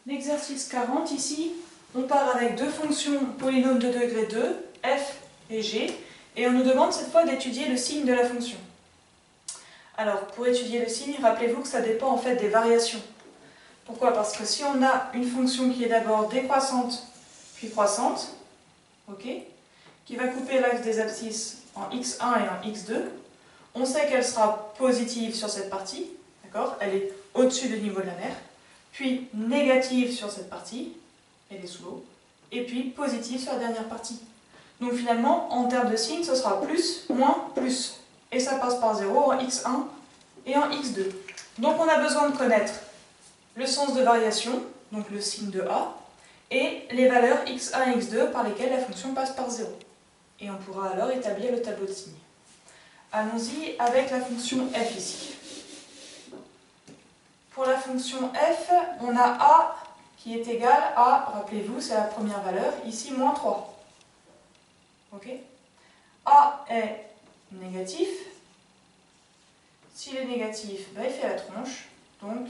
L'exercice 40, ici, on part avec deux fonctions polynômes de degré 2, f et g, et on nous demande cette fois d'étudier le signe de la fonction. Alors, pour étudier le signe, rappelez-vous que ça dépend en fait des variations. Pourquoi? Parce que si on a une fonction qui est d'abord décroissante, puis croissante, ok, qui va couper l'axe des abscisses en x1 et en x2, on sait qu'elle sera positive sur cette partie, d'accord? Elle est au-dessus du niveau de la mer, puis négative sur cette partie, elle est sous l'eau, et puis positive sur la dernière partie. Donc finalement, en termes de signe, ce sera plus, moins, plus. Et ça passe par 0 en x1 et en x2. Donc on a besoin de connaître le sens de variation, donc le signe de A, et les valeurs x1 et x2 par lesquelles la fonction passe par 0. Et on pourra alors établir le tableau de signes. Allons-y avec la fonction f ici. Pour la fonction f, on a a qui est égal à, rappelez-vous, c'est la première valeur, ici moins 3. Ok? A est négatif. S'il est négatif, ben, il fait la tronche. Donc,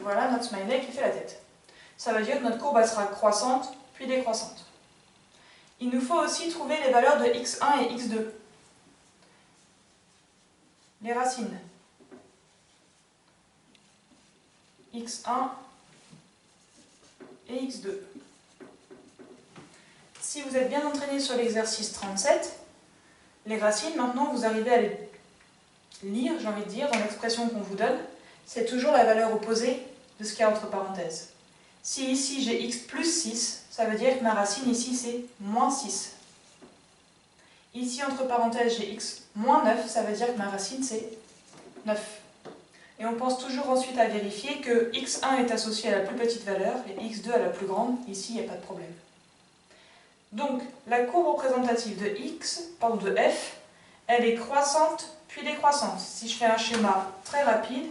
voilà notre smiley qui fait la tête. Ça veut dire que notre courbe sera croissante, puis décroissante. Il nous faut aussi trouver les valeurs de x1 et x2. Les racines. x1 et x2. Si vous êtes bien entraîné sur l'exercice 37, les racines, maintenant, vous arrivez à les lire, j'ai envie de dire, dans l'expression qu'on vous donne. C'est toujours la valeur opposée de ce qu'il y a entre parenthèses. Si ici j'ai x plus 6, ça veut dire que ma racine ici c'est moins 6. Ici entre parenthèses j'ai x moins 9, ça veut dire que ma racine c'est 9. Et on pense toujours ensuite à vérifier que x1 est associé à la plus petite valeur et x2 à la plus grande. Ici il n'y a pas de problème. Donc la courbe représentative de de f, elle est croissante puis décroissante. Si je fais un schéma très rapide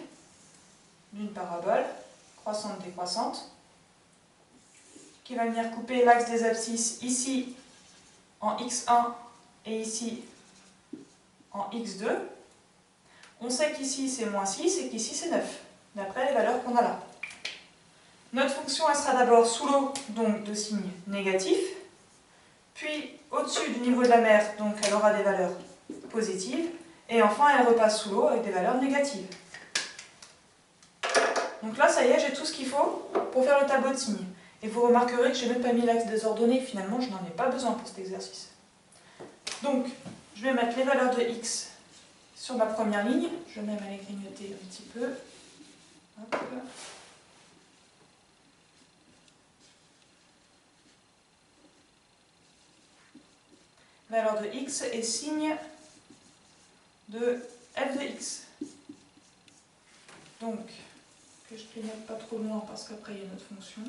d'une parabole, croissante décroissante, qui va venir couper l'axe des abscisses ici en x1 et ici en x2. On sait qu'ici c'est moins 6 et qu'ici c'est 9, d'après les valeurs qu'on a là. Notre fonction elle sera d'abord sous l'eau, donc de signe négatif, puis au-dessus du niveau de la mer, donc elle aura des valeurs positives, et enfin elle repasse sous l'eau avec des valeurs négatives. Donc là, ça y est, j'ai tout ce qu'il faut pour faire le tableau de signes. Et vous remarquerez que je n'ai même pas mis l'axe désordonné, finalement je n'en ai pas besoin pour cet exercice. Donc, je vais mettre les valeurs de x sur ma première ligne, je vais même aller grignoter un petit peu. Hop. Valeur de x et signe de f de x. Donc, que je ne clignote pas trop loin parce qu'après il y a notre fonction.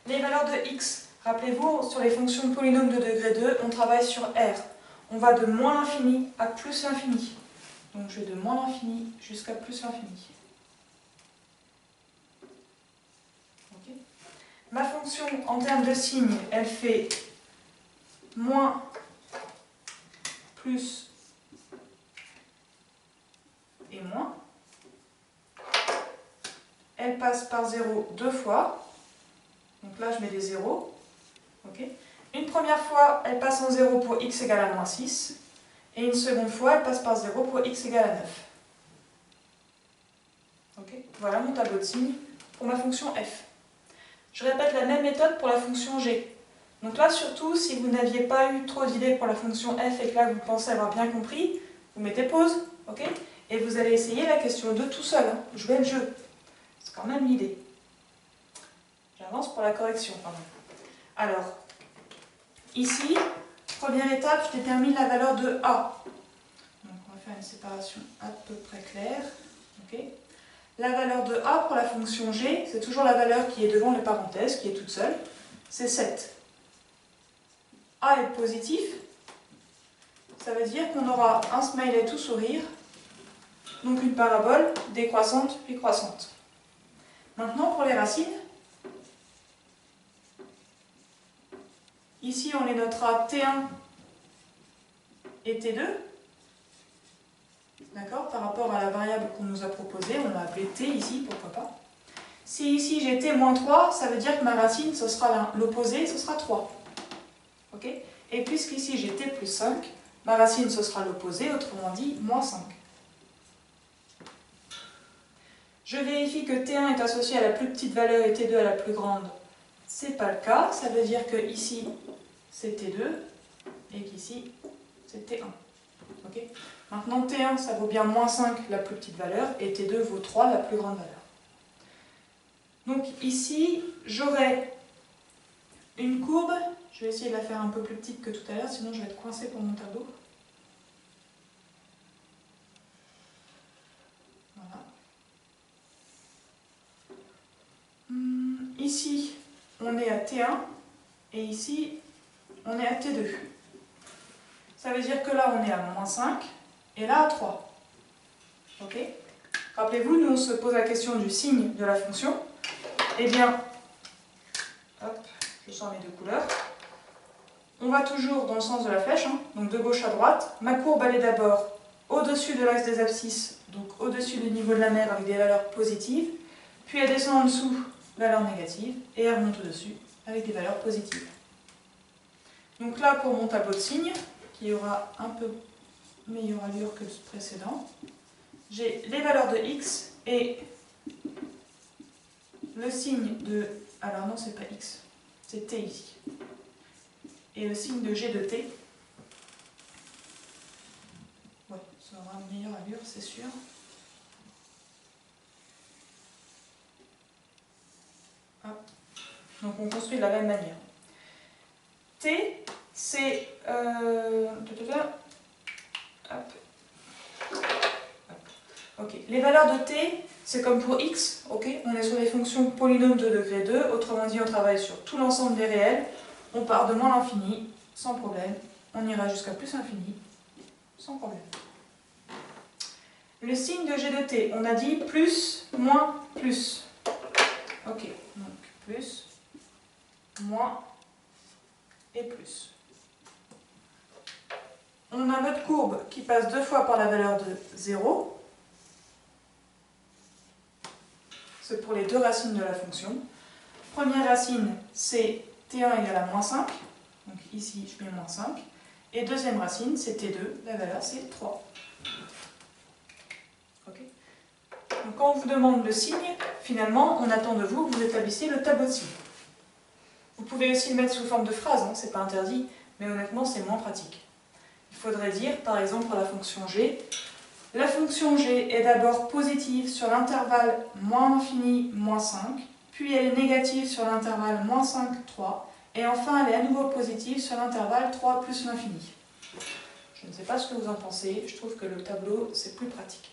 Les valeurs de x, rappelez-vous, sur les fonctions de polynômes de degré 2, on travaille sur R. On va de moins l'infini à plus l'infini. Donc je vais de moins l'infini jusqu'à plus l'infini. Okay. Ma fonction, en termes de signe, elle fait moins, plus et moins. Elle passe par 0 deux fois. Donc là, je mets des zéros. Okay. Une première fois, elle passe en 0 pour x égale à moins 6. Et une seconde fois, elle passe par 0 pour x égale à 9. Okay. Voilà mon tableau de signes pour ma fonction f. Je répète la même méthode pour la fonction g. Donc là, surtout, si vous n'aviez pas eu trop d'idées pour la fonction f et que là, vous pensez avoir bien compris, vous mettez pause, ok, et vous allez essayer la question 2 tout seul, hein, jouer le jeu. C'est quand même l'idée. J'avance pour la correction, pardon. Alors, ici, première étape, je détermine la valeur de A. Donc, on va faire une séparation à peu près claire. Okay. La valeur de A pour la fonction g, c'est toujours la valeur qui est devant les parenthèses, qui est toute seule, c'est 7. A est positif, ça veut dire qu'on aura un smiley tout sourire, donc une parabole décroissante puis croissante. Maintenant, pour les racines, ici on les notera T1 et T2. d'accord, par rapport à la variable qu'on nous a proposée, on l'a appelée t ici, pourquoi pas. Si ici j'ai t moins 3, ça veut dire que ma racine, ce sera l'opposé, ce sera 3. Ok? Et puisqu'ici j'ai t plus 5, ma racine, ce sera l'opposé, autrement dit, moins 5. Je vérifie que t1 est associé à la plus petite valeur et t2 à la plus grande. C'est pas le cas, ça veut dire que ici c'est t2 et qu'ici c'est t1. Okay. Maintenant t1 ça vaut bien moins 5 la plus petite valeur et t2 vaut 3 la plus grande valeur. Donc ici j'aurai une courbe, je vais essayer de la faire un peu plus petite que tout à l'heure, sinon je vais être coincé pour mon tableau. Voilà. Ici on est à t1 et ici on est à t2. Ça veut dire que là on est à moins 5 et là à 3. Ok? Rappelez-vous, nous on se pose la question du signe de la fonction. Eh bien, hop, je sors mes deux couleurs. On va toujours dans le sens de la flèche, hein, donc de gauche à droite. Ma courbe elle est d'abord au-dessus de l'axe des abscisses, donc au-dessus du niveau de la mer avec des valeurs positives, puis elle descend en dessous, valeurs négatives, et elle remonte au-dessus avec des valeurs positives. Donc là, pour mon tableau de signes, qui aura un peu meilleure allure que le précédent, j'ai les valeurs de x et le signe de... Alors non, c'est pas x, c'est t ici. Et le signe de g de t. Ouais, ça aura une meilleure allure, c'est sûr. Hop. Donc on construit de la même manière. T, c'est... Ok. Les valeurs de t, c'est comme pour x, ok? On est sur des fonctions polynômes de degré 2, autrement dit on travaille sur tout l'ensemble des réels, on part de moins l'infini, sans problème, on ira jusqu'à plus infini, sans problème. Le signe de g de t, on a dit plus, moins, plus. Ok, donc plus, moins et plus. On a notre courbe qui passe deux fois par la valeur de 0. C'est pour les deux racines de la fonction. Première racine, c'est t1 égale à moins 5. Donc ici, je mets moins 5. Et deuxième racine, c'est t2. La valeur, c'est 3. Okay. Donc quand on vous demande le signe, finalement, on attend de vous que vous établissiez le tableau de signes. Vous pouvez aussi le mettre sous forme de phrase, hein, c'est pas interdit, mais honnêtement, c'est moins pratique. Il faudrait dire, par exemple, pour la fonction g, la fonction g est d'abord positive sur l'intervalle moins infini, moins 5, puis elle est négative sur l'intervalle moins 5, 3, et enfin elle est à nouveau positive sur l'intervalle 3 plus l'infini. Je ne sais pas ce que vous en pensez, je trouve que le tableau c'est plus pratique.